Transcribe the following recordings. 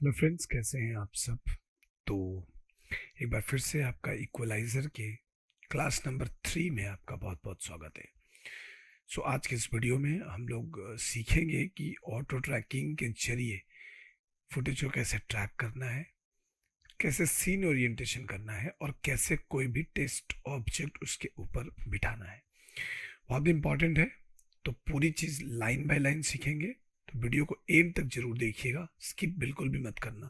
Hello friends, कैसे हैं आप सब। तो एक बार फिर से आपका इक्वलाइज़र के क्लास नंबर 3 में आपका बहुत बहुत स्वागत है। आज के इस वीडियो में हम लोग सीखेंगे कि ऑटो ट्रैकिंग के जरिए फुटेज को कैसे ट्रैक करना है, कैसे सीन ओरिएंटेशन करना है और कैसे कोई भी टेस्ट ऑब्जेक्ट उसके ऊपर बिठाना है। बहुत इंपॉर्टेंट है। तो पूरी चीज़ लाइन बाय लाइन सीखेंगे। तो वीडियो को एंड तक जरूर देखिएगा, स्किप बिल्कुल भी मत करना,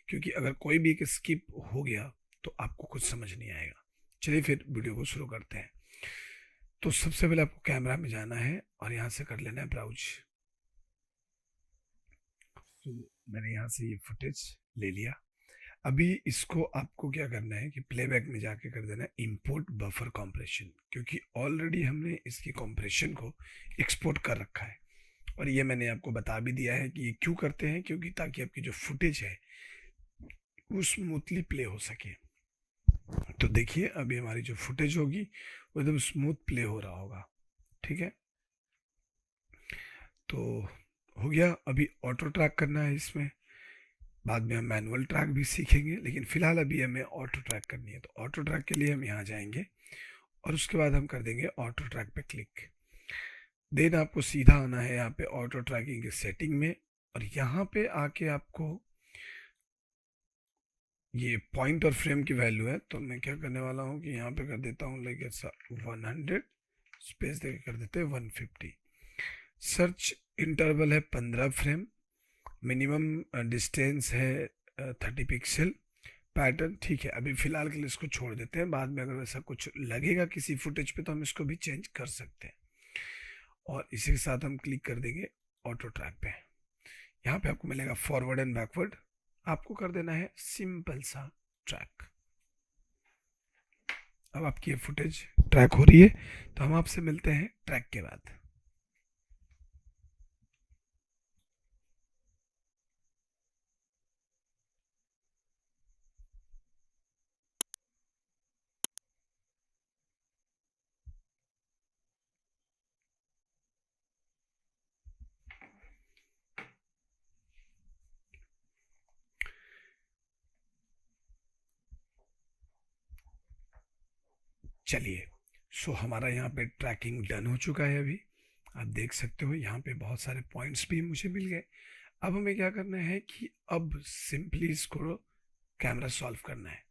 क्योंकि अगर कोई भी एक स्किप हो गया तो आपको कुछ समझ नहीं आएगा। चलिए फिर वीडियो को शुरू करते हैं। तो सबसे पहले आपको कैमरा में जाना है और यहाँ से कर लेना है ब्राउज। तो मैंने यहाँ से ये फुटेज ले लिया। अभी इसको आपको क्या करना है कि प्लेबैक में जाके कर देना है इंपोर्ट बफर कॉम्प्रेशन, क्योंकि ऑलरेडी हमने इसकी कॉम्प्रेशन को एक्सपोर्ट कर रखा है। और ये मैंने आपको बता भी दिया है कि ये क्यों करते हैं, क्योंकि ताकि आपकी जो फुटेज है वो स्मूथली प्ले हो सके। तो देखिए अभी हमारी जो फुटेज होगी वो एकदम स्मूथ प्ले हो रहा होगा। ठीक है, तो हो गया। अभी ऑटो ट्रैक करना है इसमें, बाद में हम मैनुअल ट्रैक भी सीखेंगे, लेकिन फिलहाल अभी हमें ऑटो ट्रैक करनी है। तो ऑटो ट्रैक के लिए हम यहाँ जाएंगे और उसके बाद हम कर देंगे ऑटो ट्रैक पे क्लिक। देन आपको सीधा आना है यहाँ पे ऑटो ट्रैकिंग के सेटिंग में, और यहाँ पे आके आपको ये पॉइंट और फ्रेम की वैल्यू है। तो मैं क्या करने वाला हूँ कि यहाँ पे कर देता हूँ लाइक ऐसा 100, स्पेस देके कर देते हैं 150। सर्च इंटरवल है 15 फ्रेम, मिनिमम डिस्टेंस है 30 पिक्सल। पैटर्न ठीक है, अभी फिलहाल के लिए इसको छोड़ देते हैं, बाद में अगर वैसा कुछ लगेगा किसी फुटेज पे तो हम इसको भी चेंज कर सकते हैं। और इसी के साथ हम क्लिक कर देंगे ऑटो ट्रैक पे। यहाँ पे आपको मिलेगा फॉरवर्ड एंड बैकवर्ड, आपको कर देना है सिंपल सा ट्रैक। अब आपकी ये फुटेज ट्रैक हो रही है, तो हम आपसे मिलते हैं ट्रैक के बाद। चलिए, हमारा यहाँ पे ट्रैकिंग डन हो चुका है। अभी आप देख सकते हो यहाँ पे बहुत सारे पॉइंट्स भी मुझे मिल गए। अब हमें क्या करना है कि अब सिंपली इसको कैमरा सॉल्व करना है।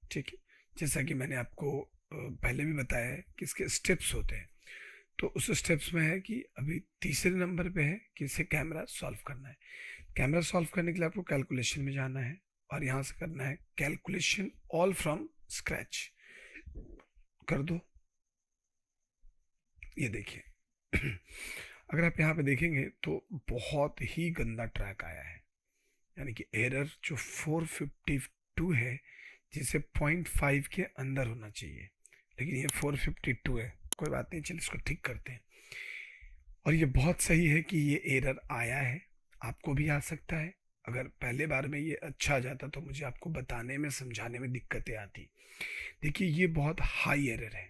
ठीक है, जैसा कि मैंने आपको पहले भी बताया है कि इसके स्टेप्स होते हैं। तो उस स्टेप्स में है कि अभी तीसरे नंबर पे है कि इसे कैमरा सॉल्व करना है। कैमरा सॉल्व करने के लिए आपको कैलकुलेशन में जाना है और यहाँ से करना है कैलकुलेशन ऑल फ्रॉम स्क्रैच। कर दो, ये देखिए। अगर आप यहाँ पे देखेंगे तो बहुत ही गंदा ट्रैक आया है, यानी कि एरर जो 452 है, जिसे 0.5 के अंदर होना चाहिए, लेकिन ये 452 है। कोई बात नहीं, चलिए इसको ठीक करते हैं। और ये बहुत सही है कि ये एरर आया है, आपको भी आ सकता है। अगर पहले बार में ये अच्छा आ जाता तो मुझे आपको बताने में समझाने में दिक्कतें आती। देखिए ये बहुत हाई एरर है,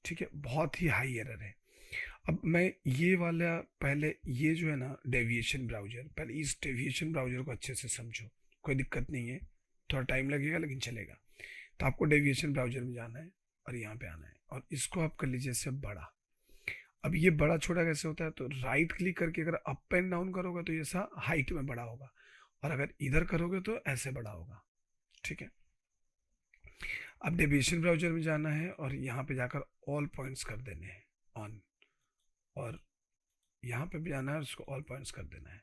ठीक है, बहुत ही हाई एरर है। अब मैं ये वाला पहले, ये जो है ना डेविएशन ब्राउजर, पहले इस डेविएशन ब्राउजर को अच्छे से समझो। कोई दिक्कत नहीं है, थोड़ा टाइम लगेगा लेकिन चलेगा। तो आपको डेविएशन ब्राउजर में जाना है और यहाँ पे आना है और इसको आप कर लीजिए इससे बड़ा। अब ये बड़ा छोटा कैसे होता है, तो राइट क्लिक करके अगर अप एंड डाउन करोगे तो ये सा हाइट में बड़ा होगा, और अगर इधर करोगे तो ऐसे बड़ा होगा। ठीक है, अब डेविएशन ब्राउजर में जाना है और यहाँ पे जाकर ऑल पॉइंट्स कर देने हैं ऑन, और यहाँ पे भी आना है, उसको ऑल पॉइंट्स कर देना है।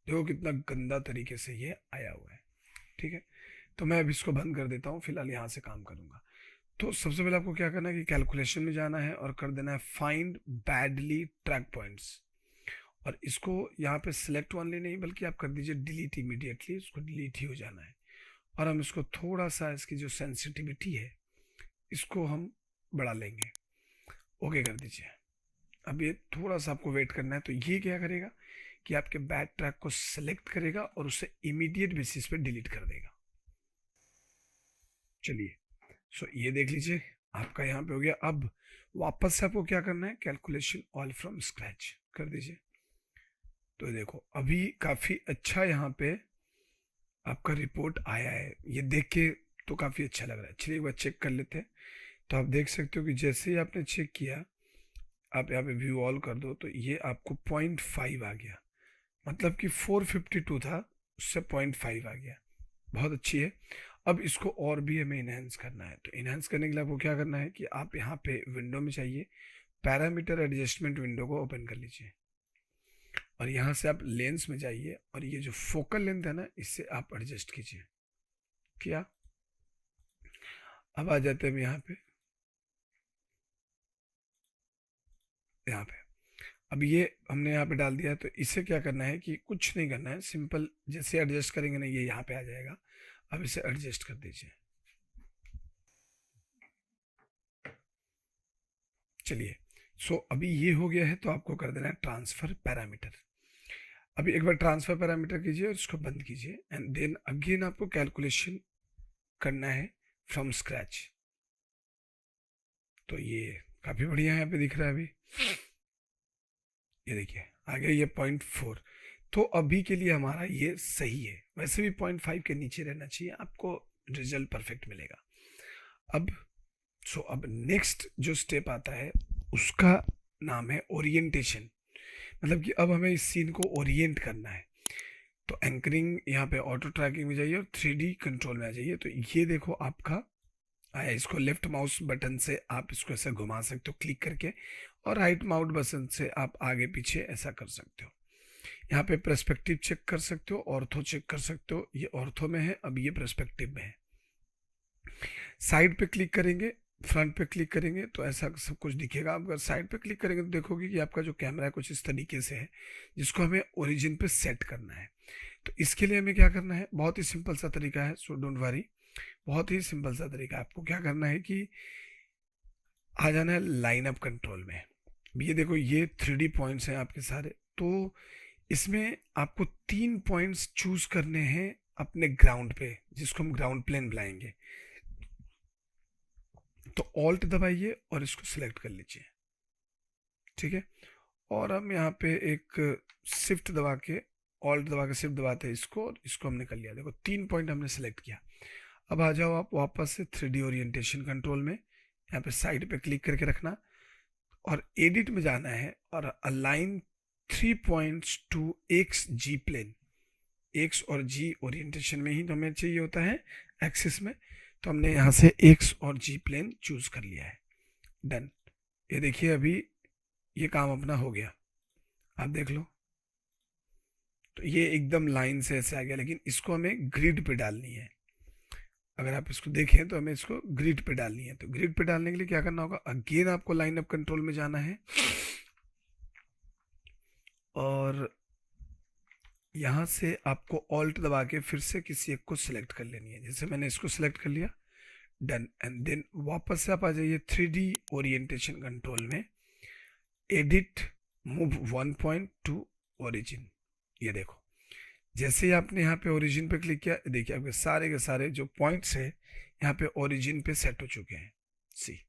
देखो कितना गंदा तरीके से ये आया हुआ है। ठीक है, तो मैं अब इसको बंद कर देता हूँ, फिलहाल यहाँ से काम करूँगा। तो सबसे पहले आपको क्या करना है कि कैलकुलेशन में जाना है और कर देना है फाइंड बैडली ट्रैक पॉइंट्स, और इसको यहाँ पे सिलेक्ट ओनली नहीं बल्कि आप कर दीजिए डिलीट इमीडिएटली, इसको डिलीट ही हो जाना है। और हम इसको थोड़ा सा, इसकी जो सेंसिटिविटी है इसको हम बढ़ा लेंगे। ओके कर दीजिए। अब ये थोड़ा सा आपको वेट करना है। तो ये क्या करेगा कि आपके बैड ट्रैक को सिलेक्ट करेगा और उसे इमीडिएट बेसिस पे डिलीट कर देगा। चलिए, ये देख लीजिए आपका यहाँ पे हो गया। अब वापस से आपको क्या करना है, कैलकुलेशन ऑल फ्रॉम स्क्रैच कर दीजिए। तो देखो अभी काफ़ी अच्छा यहाँ पे आपका रिपोर्ट आया है, ये देख के तो काफ़ी अच्छा लग रहा है। चलिए एक बार चेक कर लेते हैं। तो आप देख सकते हो कि जैसे ही आपने चेक किया, आप यहाँ पे व्यू ऑल कर दो तो ये आपको 0.5 आ गया, मतलब कि 452 था, उससे 0.5 आ गया। बहुत अच्छी है। अब इसको और भी हमें इन्हेंस करना है। तो इन्हेंस करने के लिए आपको क्या करना है कि आप यहाँ पे विंडो में चाहिए, पैरामीटर एडजस्टमेंट विंडो को ओपन कर लीजिए और यहाँ से आप लेंस में जाइए और ये जो फोकल लेंथ है ना, इससे आप एडजस्ट कीजिए। किया? अब आ जाते हैं हम यहाँ पे। अब ये हमने यहाँ पे डाल दिया है, तो इसे क्या करना है कि कुछ नहीं करना है, सिंपल जैसे एडजस्ट करेंगे ना ये यहाँ पे आ जाएगा। अब इसे एडजस्ट कर दीजिए। चलिए, सो अभी ये हो गया है, तो आपको कर देना है ट्रांसफर पैरामीटर। अभी एक बार ट्रांसफर पैरामीटर कीजिए और इसको बंद कीजिए एंड देन अगेन आपको कैलकुलेशन करना है फ्रॉम स्क्रैच। तो ये काफ़ी बढ़िया यहाँ पे दिख रहा है। अभी ये देखिए आ गया ये 0.4। तो अभी के लिए हमारा ये सही है। वैसे भी 0.5 के नीचे रहना चाहिए, आपको रिजल्ट परफेक्ट मिलेगा। अब अब नेक्स्ट जो स्टेप आता है उसका नाम है ओरिएंटेशन। मतलब कि अब हमें इस सीन को ओरिएंट करना है। तो एंकरिंग यहाँ पे ऑटो ट्रैकिंग में जाइए और 3D कंट्रोल में आ जाइए। तो ये देखो आपका आया। इसको लेफ्ट माउस बटन से आप इसको ऐसा घुमा सकते हो क्लिक करके, और राइट माउस बटन से आप आगे पीछे ऐसा कर सकते हो। यहाँ पे पर्सपेक्टिव चेक कर सकते हो, ऑर्थो चेक कर सकते हो। ये ऑर्थो में है, अब ये पर्सपेक्टिव में है। साइड पे क्लिक करेंगे, फ्रंट पे क्लिक करेंगे तो ऐसा सब कुछ दिखेगा। आप अगर साइड पे क्लिक करेंगे तो देखोगे कि आपका जो कैमरा है कुछ इस तरीके से है, जिसको हमें ओरिजिन पे सेट करना है। तो इसके लिए हमें क्या करना है, बहुत ही सिंपल सा तरीका है, सो डोंट वरी। बहुत ही सिंपल सा तरीका है। आपको क्या करना है कि आ जाना है लाइन अप कंट्रोल में। ये देखो ये 3D पॉइंट्स हैं आपके सारे। तो इसमें आपको 3 पॉइंट्स चूज करने हैं अपने ग्राउंड पे, जिसको हम ग्राउंड प्लेन बुलाएंगे। तो ऑल्ट दबाइए और इसको सिलेक्ट कर लीजिए, ठीक है। और हम यहाँ पे एक शिफ्ट दबा के, ऑल्ट दबा के शिफ्ट दबाते हैं इसको, और इसको हमने कर लिया। देखो 3 पॉइंट हमने सेलेक्ट किया। अब आ जाओ आप वापस से 3D ओरिएंटेशन कंट्रोल में, यहाँ पे साइड पे क्लिक करके रखना और एडिट में जाना है और align 3 points to X G plane. X और जी ओरिएंटेशन में ही तो हमें चाहिए होता है, एक्सिस में। तो हमने यहाँ से एक्स और जी प्लेन चूज कर लिया है। डन। ये देखिए अभी ये काम अपना हो गया, आप देख लो। तो ये एकदम लाइन से ऐसे आ गया, लेकिन इसको हमें ग्रिड पे डालनी है। अगर आप इसको देखें तो हमें इसको ग्रिड पे डालनी है। तो ग्रिड पे डालने के लिए क्या करना होगा, अगेन आपको लाइन अप कंट्रोल में जाना है और यहाँ से आपको ऑल्ट दबा के फिर से किसी एक को सिलेक्ट कर लेनी है। जैसे मैंने इसको सिलेक्ट कर लिया, डन। एंड देन वापस से आप आ जाइए 3D ओरिएंटेशन कंट्रोल में, edit, move 1 point two origin. ये देखो जैसे ही आपने यहाँ पे ओरिजिन पे क्लिक किया, देखिए आपके सारे के सारे जो पॉइंट्स है यहाँ पे ओरिजिन पे सेट हो चुके हैं। सी,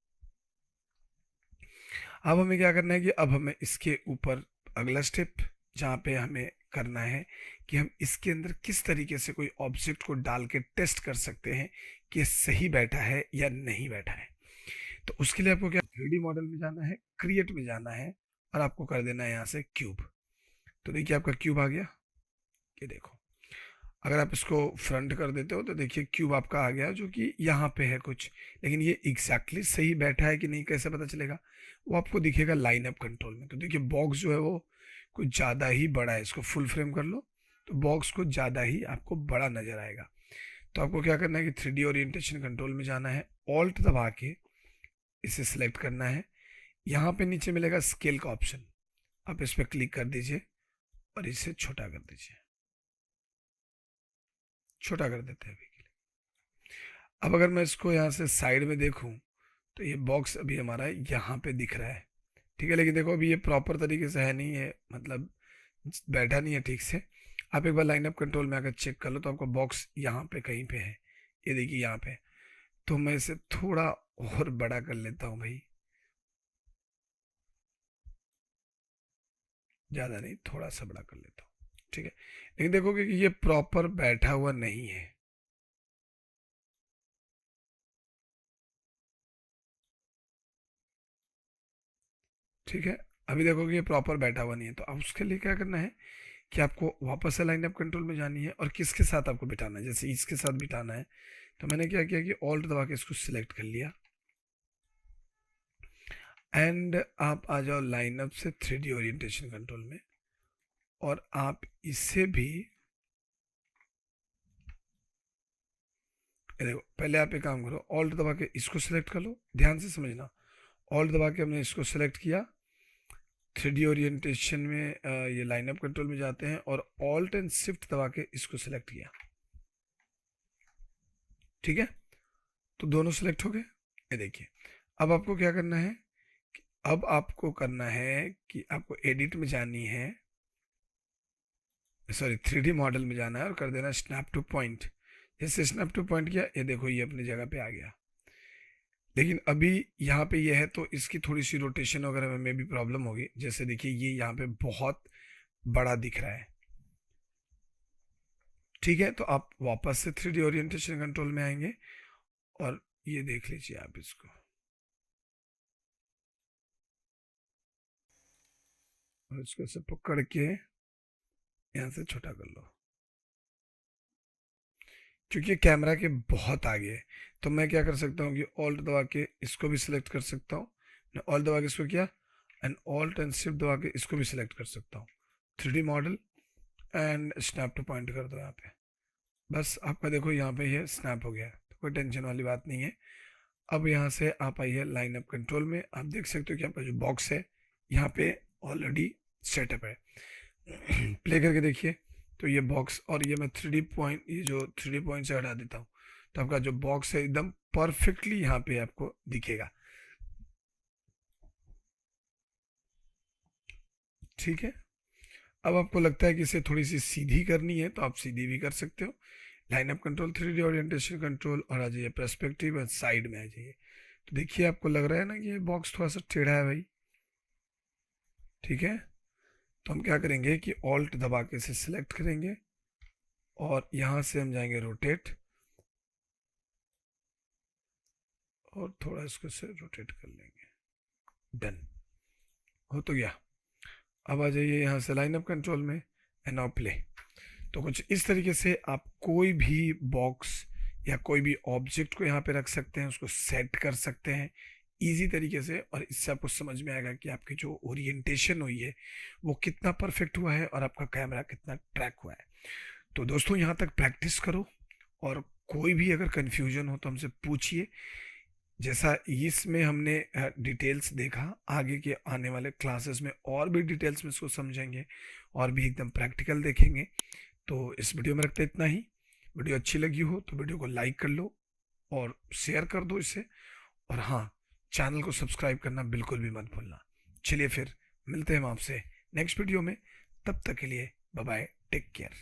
अब हमें क्या करना है कि अब हमें इसके ऊपर अगला स्टेप जहाँ पे हमें करना है कि हम इसके अंदर किस तरीके से कोई ऑब्जेक्ट को डाल के टेस्ट कर सकते हैं कि सही बैठा है या नहीं बैठा है। तो उसके लिए आपको क्या 3D मॉडल में जाना है, क्रिएट में जाना है और आपको कर देना है यहाँ से क्यूब। तो देखिए आपका क्यूब आ गया। ये देखो अगर आप इसको फ्रंट कर देते हो तो देखिए क्यूब आपका आ गया, जो कि यहाँ पे है कुछ। लेकिन ये एग्जैक्टली सही बैठा है कि नहीं कैसे पता चलेगा, वो आपको दिखेगा लाइन अप कंट्रोल में। तो देखिए बॉक्स जो है वो कुछ ज़्यादा ही बड़ा है। इसको फुल फ्रेम कर लो तो बॉक्स कुछ ज़्यादा ही आपको बड़ा नज़र आएगा। तो आपको क्या करना है कि 3D ओरिएंटेशन कंट्रोल में जाना है, ऑल्ट दबा के इसे सिलेक्ट करना है। यहाँ पे नीचे मिलेगा स्केल का ऑप्शन, आप इस पर क्लिक कर दीजिए और इसे छोटा कर दीजिए। छोटा कर देते हैं अभी के लिए। अब अगर मैं इसको यहाँ से साइड में देखूँ तो ये बॉक्स अभी हमारा यहाँ पे दिख रहा है, ठीक है। लेकिन देखो अभी ये प्रॉपर तरीके से है नहीं है, मतलब बैठा नहीं है ठीक से। आप एक बार लाइन अप कंट्रोल में अगर चेक कर लो तो आपका बॉक्स यहाँ पे कहीं पे है। ये देखिए यहाँ पे। तो मैं इसे थोड़ा और बड़ा कर लेता हूँ भाई, ज़्यादा नहीं, थोड़ा सा बड़ा कर लेता हूँ। ठीक है, लेकिन देखोगे कि ये प्रॉपर बैठा हुआ नहीं है। ठीक है, अभी देखोगे ये प्रॉपर बैठा हुआ नहीं है, तो अब उसके लिए क्या करना है कि आपको वापस से लाइन अप कंट्रोल में जानी है और किसके साथ आपको बिठाना है। जैसे इसके साथ बिठाना है तो मैंने क्या किया कि ऑल्ट दबा के इसको सिलेक्ट कर लिया एंड आप आ जाओ लाइन अप से 3D ओरिएंटेशन कंट्रोल में और आप इसे भी, ये देखो पहले आप एक काम करो, ऑल्ट दबा के इसको सिलेक्ट कर लो, ध्यान से समझना। ऑल्ट दबा के हमने इसको सिलेक्ट किया, 3D ओरिएंटेशन में ये लाइन अप कंट्रोल में जाते हैं और ऑल्ट एंड शिफ्ट दबा के इसको सिलेक्ट किया। ठीक है, तो दोनों सिलेक्ट हो गए। ये देखिए, अब आपको क्या करना है कि अब आपको करना है कि आपको एडिट में जानी है, सॉरी 3D मॉडल में जाना है और कर देना स्नैप टू पॉइंट। जैसे स्नैप टू पॉइंट किया, ये देखो ये अपनी जगह पे आ गया। लेकिन अभी यहाँ पे ये है तो इसकी थोड़ी सी रोटेशन वगैरह में भी प्रॉब्लम होगी। जैसे देखिए ये यहाँ पे बहुत बड़ा दिख रहा है। ठीक है, तो आप वापस से 3D ओरिएंटेशन कंट्रोल में आएंगे और ये देख लीजिए आप इसको, और इसको ऐसे पकड़ के यहाँ से छोटा कर लो। क्योंकि कैमरा के बहुत आगे है तो मैं क्या कर सकता हूँ कि ऑल्ट दबा के इसको भी सिलेक्ट कर सकता हूँ। ऑल्ट दबा के इसको किया एंड ऑल्ट एंड शिफ्ट दबा के इसको भी सिलेक्ट कर सकता हूँ। 3D model and snap two point कर दो यहाँ पे, बस आपका देखो यहाँ पे ये स्नैप हो गया है, तो कोई टेंशन वाली बात नहीं है। अब यहाँ से आप आइए लाइन अप कंट्रोल में, आप देख सकते हो कि आपका जो बॉक्स है यहाँ पे ऑलरेडी सेटअप है। प्ले करके देखिए तो ये बॉक्स, और ये मैं 3D पॉइंट, ये जो 3D पॉइंट से हटा देता हूँ तो आपका जो बॉक्स है एकदम परफेक्टली यहाँ पे आपको दिखेगा। ठीक है, अब आपको लगता है कि इसे थोड़ी सी सीधी करनी है तो आप सीधी भी कर सकते हो। Line up control, 3D orientation control और आ जाइए पर्सपेक्टिव और साइड में आ जाइए। तो देखिए आपको लग रहा है ना कि ये बॉक्स थोड़ा सा टेढ़ा है भाई। ठीक है, तो हम क्या करेंगे कि ऑल्ट दबा के इसे सिलेक्ट करेंगे और यहाँ से हम जाएंगे रोटेट और थोड़ा इसको से रोटेट कर लेंगे। डन, हो तो गया। अब आ जाइए यहाँ से लाइन अप कंट्रोल में एंड नाउ प्ले। तो कुछ इस तरीके से आप कोई भी बॉक्स या कोई भी ऑब्जेक्ट को यहाँ पे रख सकते हैं, उसको सेट कर सकते हैं इजी तरीके से, और इससे आपको समझ में आएगा कि आपकी जो ओरिएंटेशन हुई है वो कितना परफेक्ट हुआ है और आपका कैमरा कितना ट्रैक हुआ है। तो दोस्तों यहाँ तक प्रैक्टिस करो और कोई भी अगर कन्फ्यूजन हो तो हमसे पूछिए। जैसा इसमें हमने डिटेल्स देखा, आगे के आने वाले क्लासेस में और भी डिटेल्स में इसको समझेंगे और भी एकदम प्रैक्टिकल देखेंगे। तो इस वीडियो में रखते इतना ही। वीडियो अच्छी लगी हो तो वीडियो को लाइक कर लो और शेयर कर दो इसे, और हाँ, चैनल को सब्सक्राइब करना बिल्कुल भी मत भूलना। चलिए फिर मिलते हैं हम आपसे नेक्स्ट वीडियो में, तब तक के लिए बाय बाय, टेक केयर।